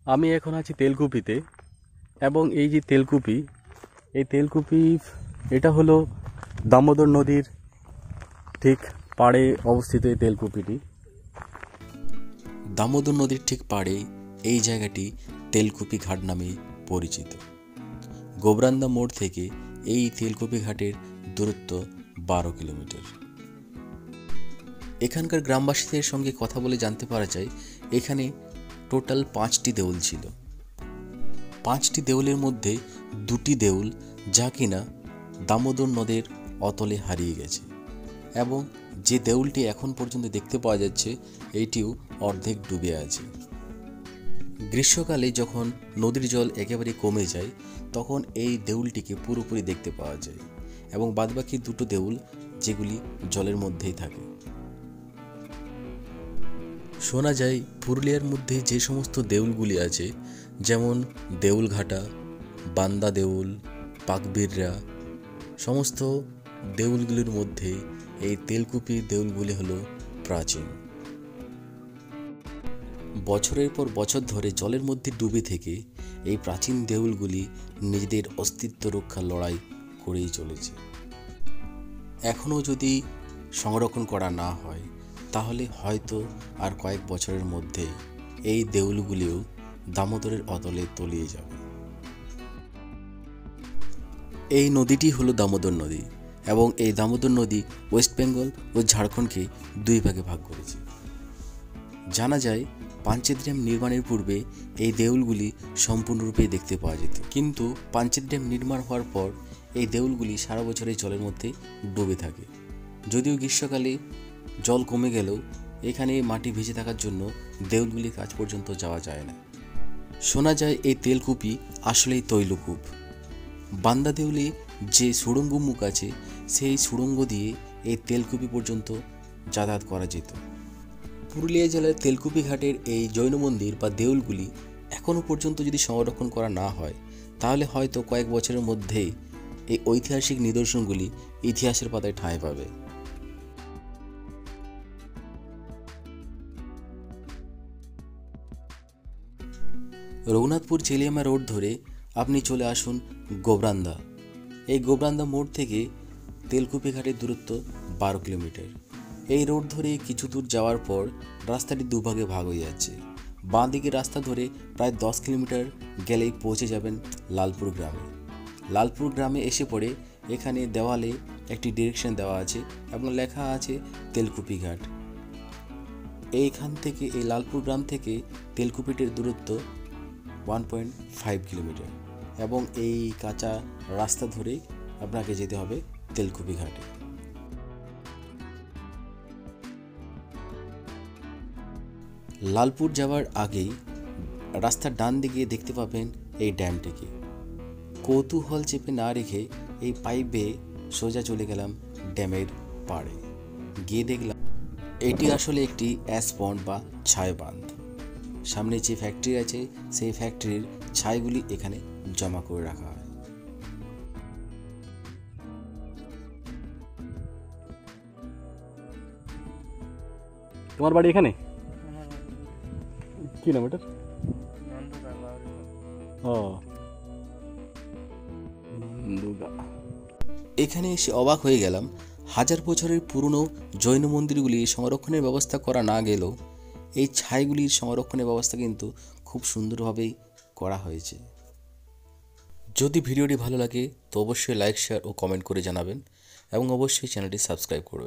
আমি এখন আছি তেলকুপিতে এবং এই যে তেলকুপি, এই তেলকুপি এটা হলো দামোদর নদীর ঠিক পাড়ে অবস্থিত এই তেলকুপিটি। দামোদর নদীর ঠিক পাড়ে এই জায়গাটি তেলকুপি ঘাট নামে পরিচিত। গোবরান্দা মোড় থেকে এই তেলকুপি ঘাটের দূরত্ব 12 কিলোমিটার। এখানকার গ্রামবাসীদের সঙ্গে কথা বলে জানতে পারা যায় এখানে টোটাল 5টি দেউল ছিল। 5টি দেউলের মধ্যে 2টি দেউল যা কিনা দামোদর নদের অতলে হারিয়ে গেছে এবং যে দেউলটি এখন পর্যন্ত দেখতে পাওয়া যাচ্ছে এইটিও অর্ধেক ডুবে আছে। গ্রীষ্মকালে যখন নদীর জল একেবারে কমে যায় তখন এই দেউলটিকে পুরোপুরি দেখতে পাওয়া যায় এবং বাদবাকি 2টো দেউল যেগুলি জলের মধ্যেই থাকে। শোনা যায় পুরুলিয়ার মধ্যে যে সমস্ত দেউলগুলি আছে যেমন দেউলঘাটা, বান্দা দেউল, পাকবিররা, সমস্ত দেউলগুলির মধ্যে এই তেলকুপির দেউলগুলি হলো প্রাচীন। বছরের পর বছর ধরে জলের মধ্যে ডুবে থেকে এই প্রাচীন দেউলগুলি নিজেদের অস্তিত্ব রক্ষার লড়াই করেই চলেছে। এখনও যদি সংরক্ষণ করা না হয় তাহলে হয়তো আর কয়েক বছরের মধ্যে এই দেউলগুলিও দামোদরের অতলে তলিয়ে যাবে। এই নদীটি হলো দামোদর নদী এবং এই দামোদর নদী ওয়েস্ট বেঙ্গল ও ঝাড়খণ্ডকে 2 ভাগে ভাগ করেছে। জানা যায় পাঞ্চেত ড্যাম নির্মাণের পূর্বে এই দেউলগুলি সম্পূর্ণরূপে দেখতে পাওয়া যেত, কিন্তু পাঞ্চেত ড্যাম নির্মাণ হওয়ার পর এই দেউলগুলি সারা বছরই জলের মধ্যে ডুবে থাকে। যদিও গ্রীষ্মকালে জল কমে গেলেও এখানে মাটি ভিজে থাকার জন্য দেউলগুলির কাছ পর্যন্ত যাওয়া যায় না। শোনা যায় এই তেলকুপি আসলেই তৈলকূপ। বান্দা দেউলে যে সুড়ঙ্গ মুখ আছে সেই সুড়ঙ্গ দিয়ে এই তেলকুপি পর্যন্ত যাতায়াত করা যেত। পুরুলিয়া জেলার তেলকুপি ঘাটের এই জৈন মন্দির বা দেউলগুলি এখনও পর্যন্ত যদি সংরক্ষণ করা না হয় তাহলে হয়তো কয়েক বছরের মধ্যেই এই ঐতিহাসিক নিদর্শনগুলি ইতিহাসের পাতায় ঠাঁই পাবে। রঘুনাথপুর চেলিয়ামা রোড ধরে আপনি চলে আসুন গোবরান্দা। এই গোবরান্দা মোড় থেকে তেলকুপি ঘাটের দূরত্ব 12 কিলোমিটার। এই রোড ধরে কিছু দূর যাওয়ার পর রাস্তাটি 2 ভাগে ভাগ হয়ে যাচ্ছে। বাঁ দিকের রাস্তা ধরে প্রায় 10 কিলোমিটার গেলেই পৌঁছে যাবেন লালপুর গ্রামে। লালপুর গ্রামে এসে পড়ে এখানে দেওয়ালে একটি ডিরেকশন দেওয়া আছে এবং লেখা আছে তেলকুপি ঘাট। এইখান থেকে এই লালপুর গ্রাম থেকে তেলকুপিটির দূরত্ব 1.5 কিলোমিটার এবং এই কাঁচা রাস্তা ধরেই আপনাকে যেতে হবে তেলকুপি ঘাটে। লালপুর যাওয়ার আগেই রাস্তার ডান দিকে দেখতে পাবেন এই ড্যামটিকে। কৌতূহল চেপে না রেখে এই পাইপ বেয়ে সোজা চলে গেলাম ড্যামের পাড়ে। গিয়ে দেখলাম এটি আসলে একটি অ্যাশ পন্ড বা ছাই বাঁধ। সামনে যে ফ্যাক্টরি আছে সেই ফ্যাক্টরির ছাইগুলি এখানে জমা করে রাখা হয়। তোমার বাড়ি এখানে? কি নাম এটার? এখানে এসে অবাক হয়ে গেলাম, 1000 বছরের পুরনো জৈন মন্দিরগুলি সংরক্ষণের ব্যবস্থা করা না গেলেও এই ছাইগুলির সংরক্ষণের ব্যবস্থা কিন্তু খুব সুন্দরভাবেই করা হয়েছে। যদি ভিডিওটি ভালো লাগে তো অবশ্যই লাইক, শেয়ার ও কমেন্ট করে জানাবেন এবং অবশ্যই চ্যানেলটি সাবস্ক্রাইব করবেন।